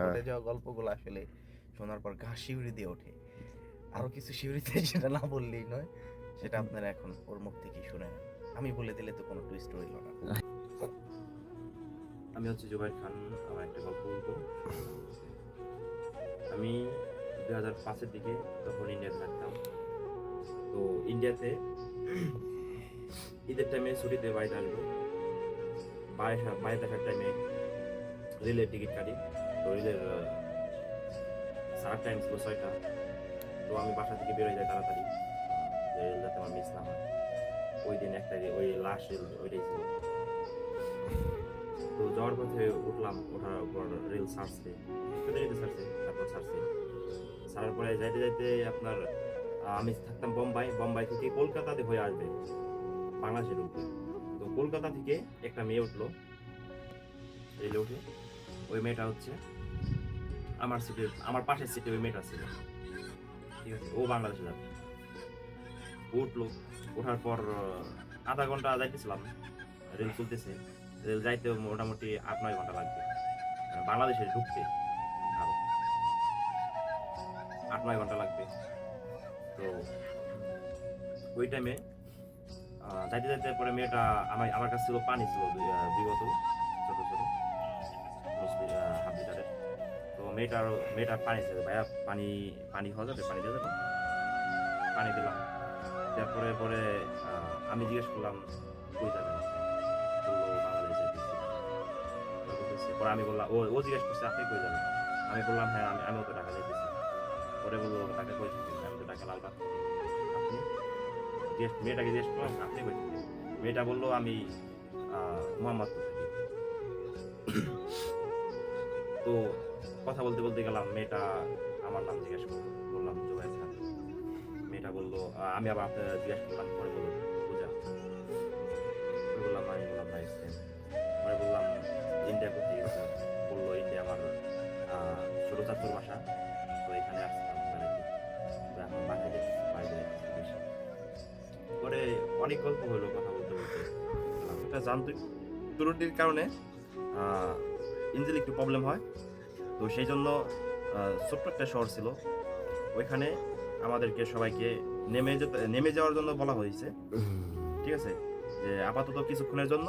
ঘটে যাওয়া গল্পগুলো আসলে শোনার পর গা শিউরে দিয়ে ওঠে। আরো কিছু শিউরিতে সেটা না বললেই নয়, সেটা আপনারা এখন ওর মুখ থেকেই শুনে নেন। আমি বলে দিলে তো কোনো টুইস্ট রইল না। আমি হচ্ছে জুবাইর খান। আমার একটা গল্প বলবো। আমি 2005-এর দিকে তখন ইন্ডিয়াতে থাকতাম। তো ইন্ডিয়াতে ঈদের টাইমে ছুটিতে বাড়িতে আসবো। বাড়িতে আসার টাইমে রেলের টিকিট কাটি। তো রেলের ছাড়ার টাইম ছিল 6টা। তো আমি বাসা থেকে বেরোয় যাই তাড়াতাড়ি, যে রেল যাতে আমার মিস না হয়। ওই দিন একটা ওই লাস্ট রেল ওইটাই ছিল। তো যাওয়ার পথে উঠলাম, ওঠার পর রেল ছাড়ছে, একটু দেরিতে ছাড়ছে, তারপর ছাড়ছে। ছাড়ার পরে যাইতে যাইতে আপনার আমি থাকতাম বোম্বাই থেকে কলকাতাতে হয়ে আসবে, বাংলাদেশে ঢুকবে। তো কলকাতা থেকে একটা মেয়ে উঠলো রেলে উঠে। ওই মেয়েটা হচ্ছে আমার পাশের সিটে ওই মেয়েটা ছিল। ঠিক আছে, ও বাংলাদেশে যাবে। উঠলো, ওঠার পর আধা ঘন্টা যাইতেছিলাম, রেল চলতেছে। রেল যাইতে মোটামুটি 8-9 ঘন্টা লাগবে, মানে বাংলাদেশে ঢুকতে আরো 8-9 ঘন্টা লাগবে। তো ওই টাইমে যাইতে যাইতে পরে মেয়েটা আমার কাছে ছিল পানি ছিল দুই বোতল, ছোট ছোট হাফ লিটারের। তো মেয়েটার পানি ছিল, ভাইয়া পানি পানি খাওয়া যাবে, পানি দিয়ে যাবে। পানি দিলাম, তারপরে পরে আমি জিজ্ঞেস করলাম কই যাবেন, বললো বাংলাদেশ যাইতেছি। পরে আমি বললাম, ও জিজ্ঞেস করছে আপনি কই যাবেন। আমি বললাম হ্যাঁ আমিও তো ঢাকা যাইতেছি। পরে বললো ঢাকা কই থাকেন, আমি তো ঢাকা লালবাগ থাকি। আপনি মেয়েটাকে জিজ্ঞেস করলাম আপনি কই থাকেন। মেয়েটা বললো আমি মোহাম্মদপুর থাকি। তো কথা বলতে বলতে গেলাম, মেয়েটা আমার নাম জিজ্ঞেস করলো, বললাম জুবাইর খান। মেয়েটা বললো আমি আবার আপনার জিজ্ঞেস করলাম, পরে বললো পূজা। পরে বললাম ভাই সেম। পরে বললাম ইন্ডিয়া কোথায় গেছে, বললো ইন্ডিয়া আমার ছোট চাচুর বাসা, তো এখানে আসছিলাম বেড়াইতে। তো এখন বাসায় যেতেছি, বাড়িতে যেতেছি বেশি। পরে অনেক গল্প হলো কথা বলতে বলতে। একটা যান্ত্রিক ত্রুটির কারণে ইঞ্জিন একটু প্রবলেম হয়। তো সেই জন্য ছোট্ট একটা শহর ছিল, ওইখানে আমাদেরকে সবাইকে নেমে যাওয়ার জন্য বলা হয়েছে। ঠিক আছে, যে আপাতত কিছুক্ষণের জন্য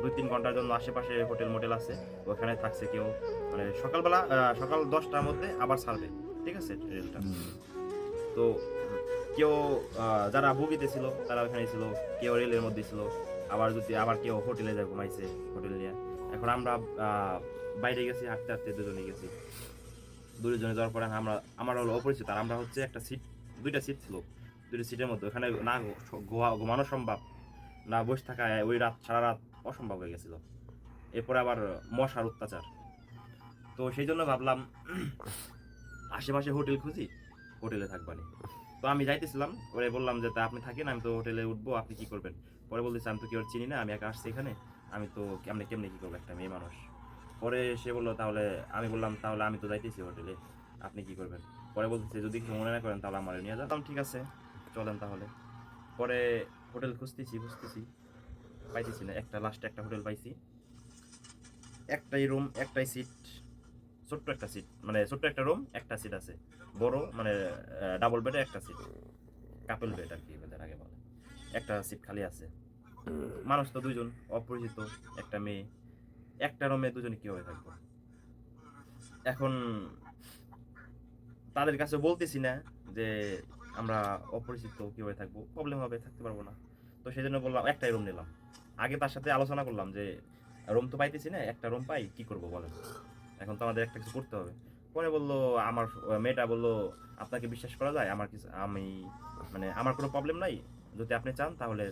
2-3 ঘন্টার জন্য আশেপাশে হোটেল মোটেল আছে, ওখানে থাকছে কেউ। মানে সকালবেলা সকাল 10টার মধ্যে আবার ছাড়বে। ঠিক আছে রেলটা। তো কেউ যারা বগিতে ছিল তারা ওখানে ছিল, কেউ রেলের মধ্যে ছিল, আবার কেউ হোটেলে যায় ঘুমাইছে হোটেল নিয়ে। এখন আমরা বাইরে গেছি, হাঁটতে হাঁটতে দুজনে গেছি। দুজনে যাওয়ার পরে আমার হলো অপরিচিত, আর আমরা হচ্ছে একটা সিট, 2টা সিট ছিল, 2টা সিটের মধ্যে ওখানে না ঘুমানো সম্ভব, না বসে থাকা ওই সারা রাত অসম্ভব হয়ে গেছিল। এরপরে আবার মশার অত্যাচার। তো সেই জন্য ভাবলাম আশেপাশে হোটেল খুঁজি, হোটেলে থাকবানি। তো আমি যাইতেছিলাম, ওরে বললাম যে তা আপনি থাকেন, আমি তো হোটেলে উঠবো, আপনি কি করবেন। পরে বলতেছে আমি তো কেউ চিনি না, আমি একা আসছি এখানে, আমি তো কেমনে কি করবো, একটা মেয়ে মানুষ। পরে সে বললো তাহলে, আমি বললাম তাহলে আমি তো যাইতেছি হোটেলে, আপনি কি করবেন। পরে বলতেছে যদি কিছু মনে না করেন তাহলে আমার নিয়ে যান। ঠিক আছে চলেন তাহলে। পরে হোটেল খুঁজতেছি, পাইতেছি না। লাস্টে একটা হোটেল পাইছি, একটাই রুম, একটাই সিট, ছোট্ট একটা সিট, মানে ছোট্ট একটা রুম, একটা সিট আছে। বড় মানে ডাবল বেডে একটা সিট, কাপল বেড আর কি বেদের আগে বলে। একটা সিট খালি আছে। মানুষ তো দুইজন, অপরিচিত একটা মেয়ে, একটা রুমে দুজনে কিভাবে থাকবো। এখন তাদের কাছে বলতেছি না যে আমরা অপরিচিত, কিভাবে থাকবো, প্রবলেম হবে, থাকতে পারবো না। তো সেই জন্য বললাম একটাই রুম নিলাম। আগে তার সাথে আলোচনা করলাম যে রুম তো পাইতেছি না, একটা রুম পাই কি করবো বলেন, এখন তো আমাদের একটা কিছু করতে হবে। পরে বললো আমার মেয়েটা বললো আপনাকে বিশ্বাস করা যায়, মানে আমার কোনো প্রবলেম নাই, যদি আপনি চান তাহলে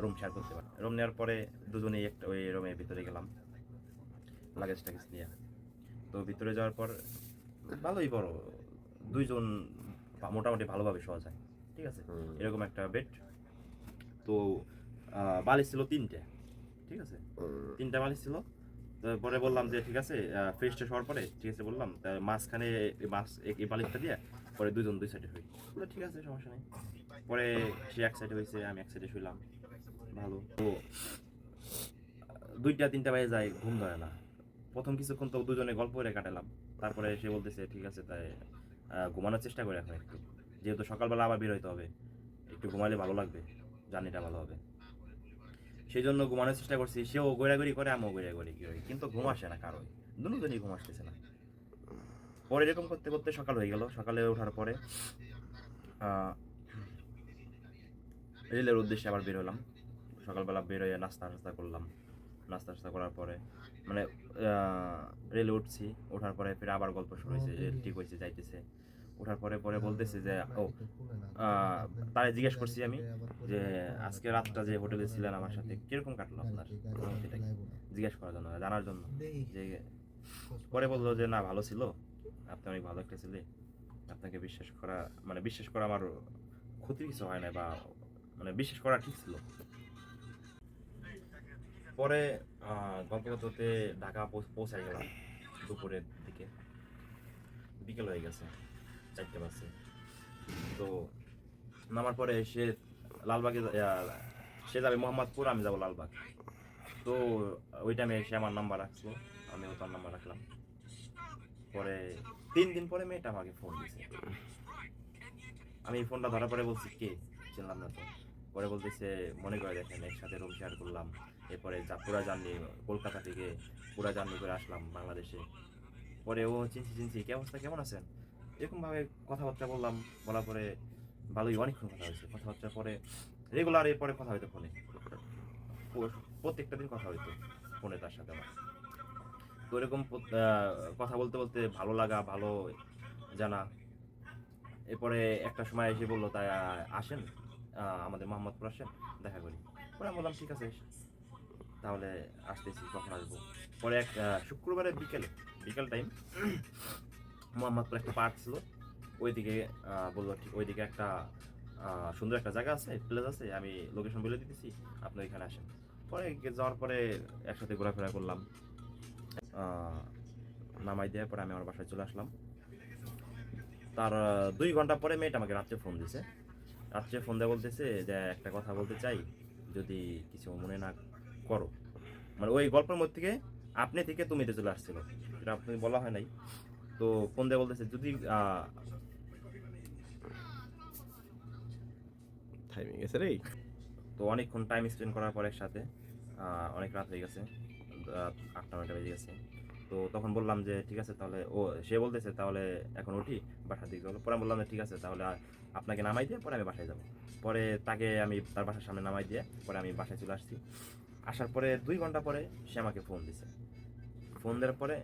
রুম শেয়ার করতে পারেন। রুম নেওয়ার পরে দুজনেই একটা ওই রুমের ভিতরে গেলাম লাগেজ টাগেজ নিয়ে। তো ভিতরে যাওয়ার পর ভালোই বড়, দুইজন মোটামুটি ভালোভাবে শোয়া যায়। ঠিক আছে, এরকম একটা বেড। তো বালিশ ছিল 3টে। ঠিক আছে, 3টা বালিশ ছিল। পরে বললাম যে ঠিক আছে, ফ্রেশ ট্রেশ হওয়ার পরে ঠিক আছে বললাম, মাঝখানে এই বালিশটা দিয়ে পরে দুজন দুই সাইডে হই। বলে ঠিক আছে সমস্যা নেই। পরে সে এক সাইডে হয়েছে, আমি এক সাইডে শুইলাম। ভালো তো 2টা 3টা বাজে যায়, ঘুম ধরে না। প্রথম কিছুক্ষণ তো দুজনে গল্প করে কাটালাম। তারপরে সে বলতেছে ঠিক আছে তাই ঘুমানোর চেষ্টা করি এখন একটু, যেহেতু সকালবেলা আবার বের হইতে হবে, একটু ঘুমালে ভালো লাগবে, জার্নিটা ভালো হবে। সেই জন্য ঘুমানোর চেষ্টা করছি, সেও গোড়াগড়ি করে, আমিও গোড়াগড়ি করি, কিন্তু ঘুম আসে না কারোই, দুজনই ঘুম আসতেছে না। পরে এরকম করতে করতে সকাল হয়ে গেল। সকালে ওঠার পরে রেলের উদ্দেশ্যে আবার বের হলাম। সকালবেলা বের হয়ে নাস্তা করলাম। নাস্তা করার পরে মানে রেলে উঠছি, ওঠার পরে ফিরে আবার গল্প শুরু হয়েছে, রেল ঠিক হয়েছে, যাইতেছে। ওঠার পরে পরে বলতেছে যে ও তারে জিজ্ঞেস করছি আমি যে আজকে রাতটা যে হোটেলে ছিলেন আমার সাথে কিরকম কাটলো আপনার, অনুভূতিটা কি? জিজ্ঞেস করার জন্য, জানার জন্য। যে পরে বললো যে না ভালো ছিল, আপনি অনেক ভালো একটা ছেলে, আপনাকে বিশ্বাস করা আমার ক্ষতির কিছু হয় না, বা মানে বিশ্বাস করা ঠিক ছিল। পরে গল্প করতে করতে ঢাকা পৌঁছাই গেলাম দুপুরের দিকে, বিকেল হয়ে গেছে, 4টা বাজছে। তো নামার পরে সে লালবাগে সে যাবে মোহাম্মদপুর, আমি যাবো লালবাগ। তো ওই টাইমে সে আমার নাম্বার রাখলো, আমিও তার নাম্বার রাখলাম। পরে 3 দিন পরে মেয়েটা আমাকে ফোন দিয়েছে। আমি ফোনটা ধরার পরে বলছি কে, চিনলাম না তো। পরে বলতেছে মনে করে দেখেন একসাথে রুম শেয়ার করলাম, এরপরে পুরা জার্নি, কলকাতা থেকে পুরা জার্নি করে আসলাম বাংলাদেশে। পরে ও চিনছি কি অবস্থা, কেমন আছেন, এরকম ভাবে কথাবার্তা বললাম। বলার পরে ভালোই অনেকক্ষণ কথা হয়েছে। কথাবার্তার পরে রেগুলার এরপরে কথা হইতো ফোনে, প্রত্যেকটা দিন কথা হইতো ফোনে তার সাথে আমার। তো এরকম কথা বলতে বলতে ভালো লাগা, ভালো জানা। এরপরে একটা সময় এসে বললো তাই আসেন আমাদের মোহাম্মদপুর আসেন, দেখা করি। পরে আমি বললাম ঠিক আছে তাহলে আসতেছি, কখন আসবো। পরে এক শুক্রবারের বিকেল টাইম মোহাম্মদপুর একটা পার্ক ছিল, ওইদিকে বললো ঠিক ওইদিকে একটা সুন্দর একটা জায়গা আছে, প্লেস আছে, আমি লোকেশন বলে দিতেছি, আপনি এখানে আসেন। পরে যাওয়ার পরে একসাথে ঘোরাফেরা করলাম। নামাই দেওয়ার পরে আমি আমার বাসায় চলে আসলাম। তার 2 ঘন্টা পরে মেয়েটা আমাকে রাত্রে ফোন দিছে। রাত্রে ফোন দিয়ে বলতেছে যে একটা কথা বলতে চাই, যদি কিছু মনে না করো। মানে ওই গল্পের মধ্যে থেকে আপনি থেকে তুমিতে চলে আসছিল, সেটা আপনি বলা হয় নাই। তো ফোন দিয়ে বলতেছে যদি টাইমিং গেছে রে। তো অনেকক্ষণ টাইম স্পেন্ড করার পর একসাথে অনেক রাত হয়ে গেছে, 8টা 9টা বেজে গেছে। তো তখন বললাম যে ঠিক আছে তাহলে, সে বলতেছে তাহলে এখন উঠি, বাসার দিকে চলো। পরে আমি বললাম যে ঠিক আছে তাহলে আপনাকে নামাই দিয়ে পরে আমি বাসায় যাব। পরে তাকে আমি তার বাসার সামনে নামাই দিয়ে পরে আমি বাসায় চলে আসছি। আসার পরে 2 ঘন্টা পরে সে আমাকে ফোন দিছে। ফোন দেওয়ার পরে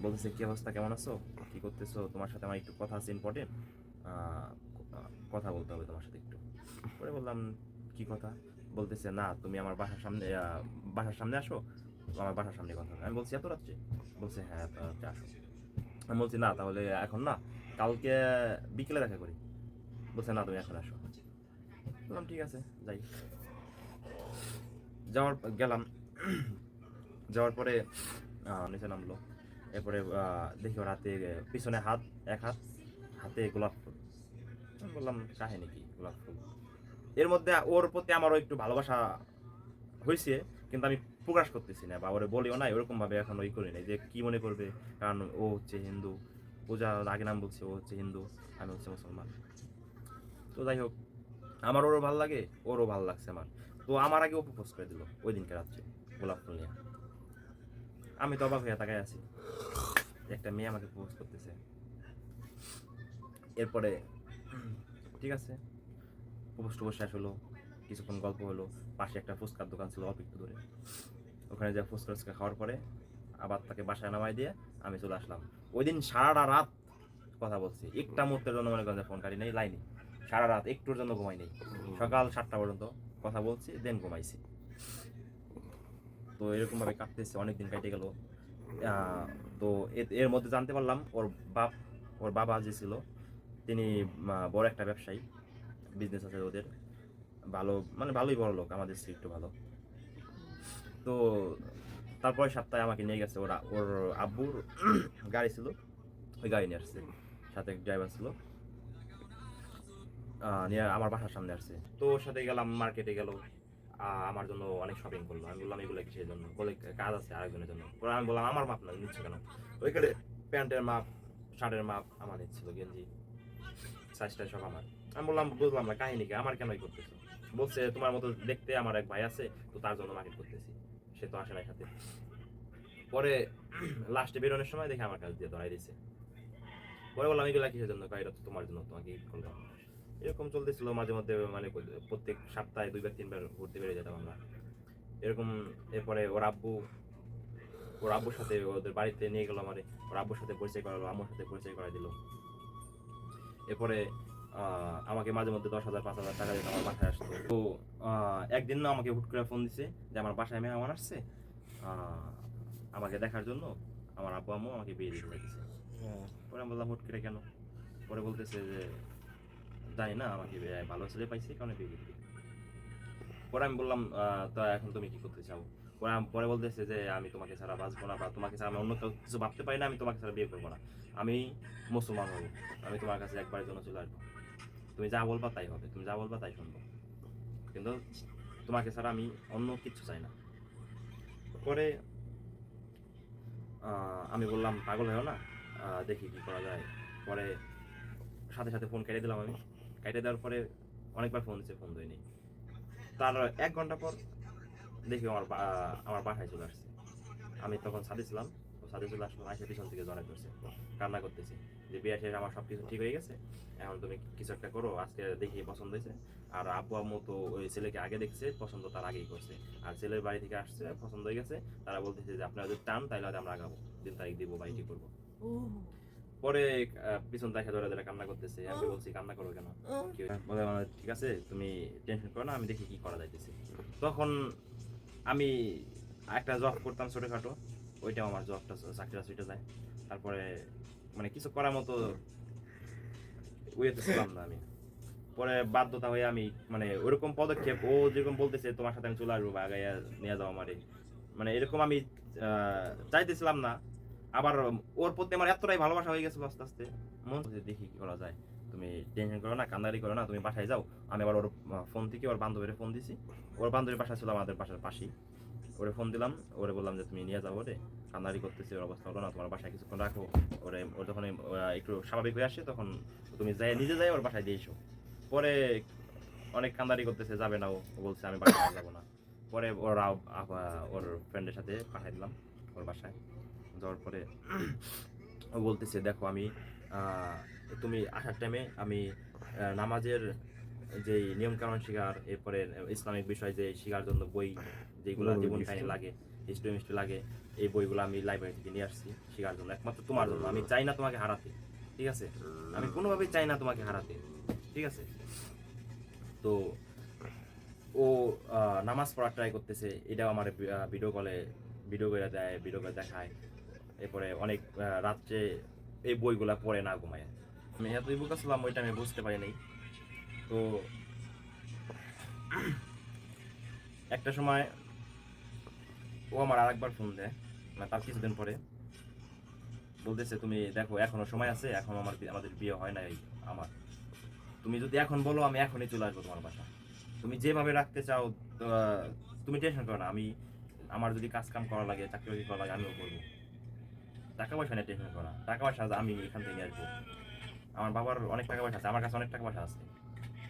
বলতেছে কি অবস্থা, কেমন আছো, কি করতেছো, তোমার সাথে আমার একটু কথা আছে, ইম্পর্টেন্ট কথা বলতে হবে তোমার সাথে একটু। পরে বললাম কি কথা। বলতেছে না তুমি আমার বাসার সামনে আসো, আমার বাসার সামনে কথা হবে। আমি বলছি এত রাত্রে? বলছে হ্যাঁ এত রাত্রে আসো। আমি বলছি না তাহলে এখন না, কালকে বিকেলে দেখা করি। বলছে না তুমি এখন আসো। বললাম ঠিক আছে যাই। গেলাম। যাওয়ার পরে নিচে নামলো। এরপরে দেখি ওর হাতে পিছনে এক হাতে গোলাপ ফুল। আমি বললাম কাহিনী কি গোলাপ ফুল? এর মধ্যে ওর প্রতি আমারও একটু ভালোবাসা হয়েছে, কিন্তু আমি প্রকাশ করতেছি না বা ওরে বলিও না, ওরকম ভাবে এখন ওই করি নাই যে কি মনে করবে, কারণ ও হচ্ছে হিন্দু, পূজা আগে নাম বলছে, ও হচ্ছে হিন্দু, আমি হচ্ছে মুসলমান। তো যাই হোক, আমার ওরও ভালো লাগে, ওরও ভালো লাগছে আমার। তো আমার আগে ও প্রপোজ করে দিল ওই দিনকে রাত্রে গোলাপ ফুল নিয়ে। আমি তো অবাক হয়ে তাকায় আছি, একটা মেয়ে আমাকে প্রপোজ করতেছে। এরপরে ঠিক আছে, প্রপোজ শেষ হলো, কিছুক্ষণ গল্প হলো। পাশে একটা ফুচকার দোকান ছিল অল্প একটু দূরে, ওখানে যে ফুচকা খাওয়ার পরে আবার তাকে বাসায় নামাই দিয়ে আমি চলে আসলাম। ওই দিন সারাটা রাত কথা বলছি, একটা মুহূর্তের জন্য মনে করেন ফোন কাটি নেই, লাইনে সারা রাত একটুর জন্য ঘুমাই নেই। সকাল 7টা পর্যন্ত কথা বলছি, দেন ঘুমাইছি। তো এরকম ভাবে কাটতেছে, অনেকদিন কেটে গেল। তো এর মধ্যে জানতে পারলাম ওর বাবা যে ছিল তিনি বড় একটা ব্যবসায়ী, বিজনেস আছে ওদের, ভালো মানে ভালোই বড় লোক, আমাদের চেয়ে একটু ভালো। তো তারপরে সপ্তাহে আমাকে নিয়ে গেছে, ওর আব্বুর গাড়ি ছিল, ওই গাড়ি নিয়ে আসছে, সাথে ড্রাইভার ছিল, নিয়ে আমার বাসার সামনে আসছে। তো ওর সাথে গেলাম, মার্কেটে গেল, আমার জন্য অনেক শপিং করলো। আমি বললাম এগুলো কিসের জন্য? বলে কাজ আছে আরেকজনের জন্য। পরে আমি বললাম আমার মাপ না, নিচ্ছে কেন? ওইখানে প্যান্টের মাপ, শার্টের মাপ আমার ছিল, গেঞ্জি সাইজটা সব আমার। আমি বললাম বুঝলাম না কাহিনী কি, আমার কেনই করতেছো? বলছে তোমার মতো দেখতে আমার এক ভাই আছে, তো তার জন্য মার্কেট করতেছি, সে তো আসে নাই সাথে। পরে লাস্টে বেরোনোর সময় দেখে আমার কাছে দিয়ে ধরাই দিছে। পরে বললাম এগুলা কিসের জন্য? এটা তো তোমার জন্য, তোমাকে গিফট করলাম। এরকম চলতেছিল মাঝে মধ্যে, মানে প্রত্যেক সপ্তাহে 2 বার 3 বার ঘুরতে বেরিয়ে যেতাম আমরা এরকম। এরপরে ওর আব্বুর সাথে ওদের বাড়িতে নিয়ে গেল আমারে, ওর আব্বুর সাথে পরিচয় করালো, আম্মুর সাথে পরিচয় করাই দিল। এরপরে আমাকে মাঝে মধ্যে 10,000 5,000 টাকা দিতে আমার বাসায় আসতো। তো একদিন না আমাকে হুট করে ফোন দিছে যে আমার বাসায় মেহমান আসছে, আহ, আমাকে দেখার জন্য আমার আব্বু আম্মু আমাকে বিয়ে দিতে চাইছে। পরে আমি বললাম হুট করে কেন? পরে বলতেছে যে জানি না, আমাকে ভালো ছেলে পাইছে কারণে বিয়ে দিতে। পরে আমি বললাম তা এখন তুমি কি করতে চাও? পরে বলতেছে যে আমি তোমাকে ছাড়া বাঁচবো না, বা তোমাকে ছাড়া আমি অন্য কিছু ভাবতে পারি না, আমি তোমাকে ছাড়া বিয়ে করবো না। আমি মুসলমান হবো, আমি তোমার কাছে একবারের জন্য চলে আসবো, তুমি যা বলবা তাই হবে, তুমি যা বলবা তাই শুনবো, কিন্তু তোমাকে ছাড়া আমি অন্য কিছু চাই না। পরে আমি বললাম পাগল হয়েও না, দেখি কি করা যায়। পরে সাথে সাথে ফোন কেটে দিলাম আমি। কেটে দেওয়ার পরে অনেকবার ফোন দিচ্ছে, ফোন দেয়নি। তার 1 ঘন্টা পর দেখি আমার বাসায় চলে আসছে। আমি তখন ছাদে ছিলাম, তো ছাদে চলে আসলাম, আইসা পিছন থেকে জড়াই করছে, কান্না করতেছি যে বিয়ে শেষে আমার সব কিছু ঠিক হয়ে গেছে, এখন তুমি কিছু একটা করো, আজকে দেখি পছন্দ হয়েছে। আর আব্বু আম্মু তো ওই ছেলেকে আগে দেখছে, পছন্দ তার আগেই করছে, আর ছেলের বাড়ি থেকে আসছে, পছন্দ হয়ে গেছে। তারা বলতেছে যে আপনারা যদি টান তাহলে হয়তো আমরা আগাবো, দিন তারিখ দিব, বাড়ি ঠিক করবো। পরে পিছন থেকে ধরে ধরে কান্না করতেছে। আমি বলছি কান্না করো কেন? কি হয়েছে? বলে ঠিক আছে তুমি টেনশন করো না, আমি দেখি কি করা যাইতেছে। তখন আমি একটা জব করতাম ছোটখাটো, ওইটাও আমার জবটা, চাকরিটা ছুটে যায়। তারপরে মানে কিছু করার মতো ওয়েতে ছিলাম না আমি। পরে বাধ্যতা হয়ে আমি মানে ওরকম পদক্ষেপ, ও যেরকম বলতেছে তোমার সাথে আমি চলে আসবো বা আগাইয়া নিয়ে যাও আমারে, মানে এরকম আমি চাইতেছিলাম না। আবার ওর প্রতি আমার এতটাই ভালোবাসা হয়ে গেছিল আস্তে আস্তে, মন হচ্ছে দেখি কি করা যায়। তুমি টেনশন করো না, কান্দারি করো না, তুমি বাসায় যাও। আমি আবার ওর ফোন থেকে ওর বান্ধবীর ফোন দিছি। ওর বান্ধবীর বাসা ছিল আমাদের বাসার পাশেই। ওরে ফোন দিলাম, ওরে বললাম যে তুমি নিয়ে যাও ওরে, কান্দারি করতেছে, ওর অবস্থা হলো না, তোমার বাসায় কিছুক্ষণ রাখো। ওর যখন একটু স্বাভাবিক হয়ে আসে তখন তুমি যাই নিজে যাই ওর বাসায় দিয়ে এসো। পরে অনেক কান্দারি করতেছে, যাবে না, ও বলছে আমি বাসায় যাবো না। পরে ওরা ওর ফ্রেন্ডের সাথে পাঠাই দিলাম ওর বাসায়। যাওয়ার পরে ও বলতেছে দেখো আমি আহ, তুমি আসার টাইমে আমি নামাজের যে নিয়ম কানুন শিখার, এরপরে ইসলামিক বিষয় যে শিখার জন্য বই যেগুলো জীবন কাহিনী লাগে, হিস্ট্রি মিস্ট্রি লাগে, এই বইগুলো আমি লাইব্রেরি থেকে নিয়ে আসছি শিখার জন্য, একমাত্র তোমার জন্য। আমি চাই না তোমাকে হারাতে, ঠিক আছে? আমি কোনোভাবেই চাই না তোমাকে হারাতে, ঠিক আছে? তো ও নামাজ পড়ার ট্রাই করতেছে, এটাও আমার ভিডিও করে দেয়, ভিডিও করে দেখায়। এরপরে অনেক রাত্রে এই বইগুলা পড়ে না ঘুমায়। আমি এতই বোকা ছিলাম ওইটা আমি বুঝতে পারি নাই। তো একটা সময় ও আমার আরেকবার ফোন দেয়, মানে তার কিছুদিন পরে বলতেছে তুমি দেখো এখনো সময় আছে, এখন আমাদের বিয়ে হয় নাই আমার, তুমি যদি এখন বলো আমি এখনই চলে আসবো তোমার বাসা, তুমি যেভাবে রাখতে চাও। তুমি টেনশন করো না, আমার যদি কাজ কাম করা লাগে, চাকরি বাকরি করা লাগে আমিও করবো, টাকা পয়সা নিয়ে টেনশন করো না, টাকা পয়সা আমি এখান থেকে নিয়ে আসবো। আমার বাবার অনেক টাকা পয়সা আছে, আমার কাছে অনেক টাকা পয়সা আছে,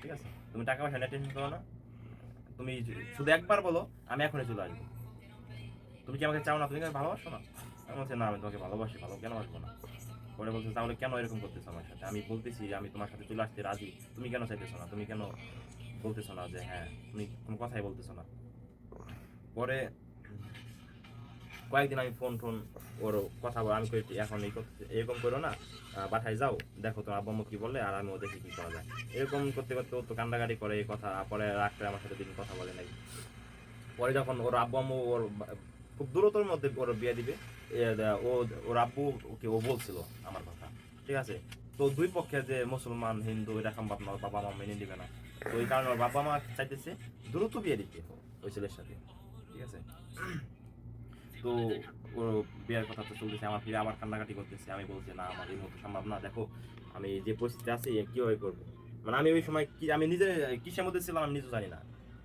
ঠিক আছে? তুমি টাকা পয়সা নিয়ে টেনশন করো না, তুমি শুধু একবার বলো আমি এখনই চলে আসবো। তুমি কি আমাকে চাও না? তুমি কি আমাকে ভালোবাসো না? আমি বলছি না, আমি তোমাকে ভালোবাসি, ভালো কেন আসবো না? পরে বলছে তাহলে কেন এরকম করতেছো আমার সাথে? আমি বলতেছি আমি তোমার সাথে চলে আসতে রাজি, তুমি কেন চাইতেছো না? তুমি কেন বলতেছো না যে হ্যাঁ? তুমি কোনো কথাই বলতেছো না। পরে কয়েকদিন আমি ফোন টোন ওর কথা বল, আমি কই এখন এরকম করো না, বাসায় যাও, দেখো তোমার আব্বু আম্মু কি বলে, আর আমিও দেখি কি করা যায়। এরকম করতে করতে ও তো কান্দাকাটি করে এই কথা, পরে রাগ করে আমার সাথে দিন কথা বলে নাই। পরে যখন ওর আব্বু আম্মু খুব দ্রুতর মধ্যে ওর বিয়ে দিবে, ও ওর আব্বু ওকে ও বলছিল আমার কথা, ঠিক আছে? তো দুই পক্ষে যে মুসলমান হিন্দু এটা সম্ভব না, ওর বাবা মা মেনে দিবে না। তো ওই কারণে ওর বাবা মা চাইতেছে দ্রুত বিয়ে দিতে ওই ছেলের সাথে, ঠিক আছে? তো ও বিয়ের কথা তো চলতেছে, আমার ফিরে আবার কান্নাকাটি করতেছে। আমি বলছি না, আমার এই মতো সম্ভব না, দেখো আমি যে পরিস্থিতি আছি কিভাবে করবো। মানে আমি ওই সময় কি, আমি নিজে কিসের মধ্যে ছিলাম আমি নিজেও জানি না,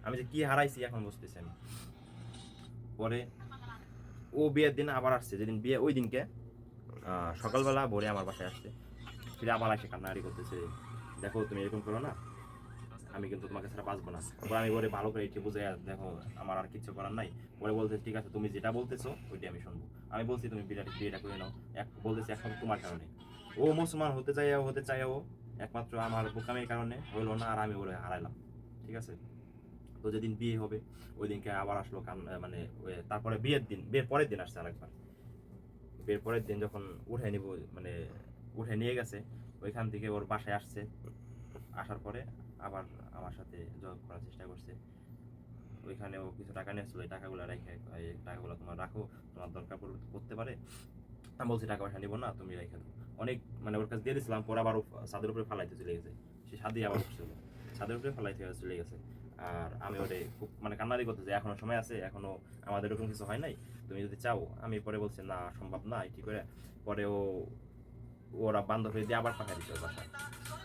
আমি যে কি হারাইছি এখন বুঝতেছি আমি। পরে ও বিয়ের দিন আবার আসছে, যেদিন বিয়ে ওই দিনকে সকালবেলা ভোরে আমার বাসায় আসছে, ফিরে আবার এসে কান্নাকাটি করতেছে, দেখো তুমি এরকম করো না, আমি কিন্তু তোমাকে ছাড়া বাঁচবো না। তারপর আমি ওরে ভালো করে একটু বুঝে, দেখো আমার আর কিছু করার নাই। পরে বলতে ঠিক আছে তুমি যেটা বলতেছো ওইটাই আমি শুনবো। আমি বলছি তুমি বিয়েটা করে নাও, বলতেছি একমাত্র তোমার কারণে। ও মুসলমান হতে চাই ও একমাত্র আমার বোকামির কারণে হইলো না, আর আমি ওরে হারাইলাম। ঠিক আছে, তো যেদিন বিয়ে হবে ওই দিনকে আবার আসলো মানে তারপরে বিয়ের পরের দিন আসছে আরেকবার। বিয়ের পরের দিন যখন উঠে নিব, মানে উঠে নিয়ে গেছে, ওইখান থেকে ওর বাসায় আসছে। আসার পরে আবার আমার সাথে যোগাযোগ করার চেষ্টা করছে। ওইখানে ও কিছু টাকা নিয়েছিল, এই টাকাগুলো রেখে, এই টাকাগুলো তোমার রাখো, তোমার দরকার পড়তে পারে। আমি বলছি টাকা পয়সা নিবো না, তুমি রেখে দাও। অনেক মানে ওর কাছে দিয়ে দিয়েছিলাম, পরে আবার ও ছাদের উপরে ফালাইতে চলে গেছে। সে ছাদে আবার উঠছিল, ছাদের উপরে ফালাইতে চলে গেছে। আর আমি ওরে খুব মানে কান্নারি করতেছি, এখনো সময় আছে, এখনো আমাদের এরকম কিছু হয় নাই, তুমি যদি চাও। আমি পরে বলছি না সম্ভব না এটি করে। পরে ওরা বান্ধবী দিয়ে আবার পাঠাই দিচ্ছে ওর বাসায়।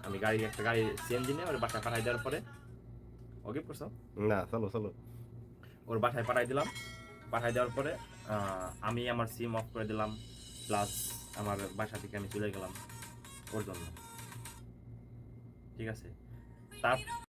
আমি একটা গাড়ি সিএনজি নিয়ে ওর বাসায় পাঠাই দেওয়ার পরে, ওকে করছো, না চলো চলো। ওর বাসায় পাঠাই দিলাম। পাঠাই দেওয়ার পরে আমি আমার সিম অফ করে দিলাম, প্লাস আমার বাসা থেকে আমি চলে গেলাম ওর জন্য। ঠিক আছে, তার